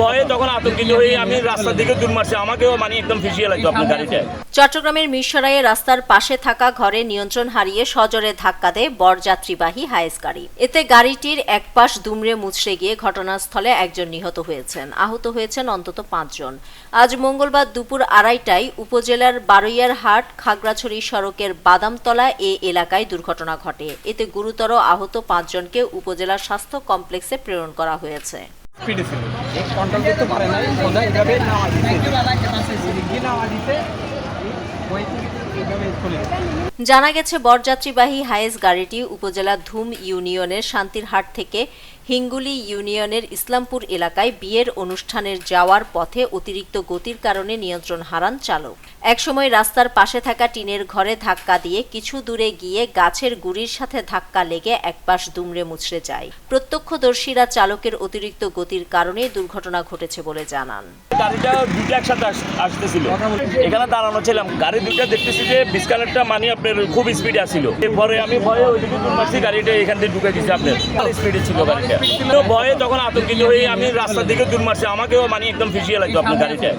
ভয়ে তখন আতঙ্কিত হয়ে আমি রাস্তার দিকে দূর মারছি, আমাকেও মানে একদম ফিসিয়ে লাগতো আপনার গাড়িটা। চট্টগ্রামের মিরসরাইয়ে রাস্তার পাশে থাকা ঘরে নিয়ন্ত্রণ হারিয়ে সজোরে ধাক্কা দেয় বরযাত্রীবাহী হায়েস গাড়ি। এতে গাড়িটির এক পাশ দুমড়ে মুচড়ে গিয়ে ঘটনাস্থলে একজন নিহত হয়েছেন, আহত হয়েছেন অন্তত 5 জন। আজ মঙ্গলবার দুপুর 2:30টায় উপজেলার বারৈয়ারহাট খাগড়াছড়ি সড়কের বাদামতলা এলাকায় দুর্ঘটনা ঘটে। এতে গুরুতর আহত 5 জনকে উপজেলা স্বাস্থ্য কমপ্লেক্সে প্রেরণ করা হয়েছে। কন্ট্রোল করতে পারে না, এইভাবে জানা গেছে বরযাত্রীবাহী হায়েস গাড়িটি উপজেলা ধুম ইউনিয়নের শান্তিরহাট থেকে হিঙ্গুলি ইউনিয়নের ইসলামপুর এলাকায় বিয়ের অনুষ্ঠানের যাওয়ার পথে অতিরিক্ত গতির কারণে নিয়ন্ত্রণ হারান চালক। একসময় রাস্তার পাশে থাকা টিনের ঘরে ধাক্কা দিয়ে কিছু দূরে গিয়ে গাছের গুড়ির সাথে ধাক্কা লেগে একপাশ দুমড়ে মুচড়ে যায়। প্রত্যক্ষদর্শীরা চালকের অতিরিক্ত গতির কারণে দুর্ঘটনা ঘটেছে বলে জানান। গাড়িটা দুটো একসাথে আসতেছিল, এখানে দাঁড়ানো ছিলাম, গাড়ি দুটো দেখতেছি যে বিস্কালেরটা মানে আপনার খুব স্পিডে আসছিল। এরপরে আমি ভয়ে ওইদিকে দূর মারছি, গাড়িটা এখান থেকে ঢুকে দিয়েছি, আপনার স্পিডে ছিল গাড়িটা। ভয়ে তখন আতঙ্কিত হয়ে আমি রাস্তার দিকে দূর মারছি, আমাকেও মানে একদম ফিসিয়ে লাগতো আপনার গাড়িটা।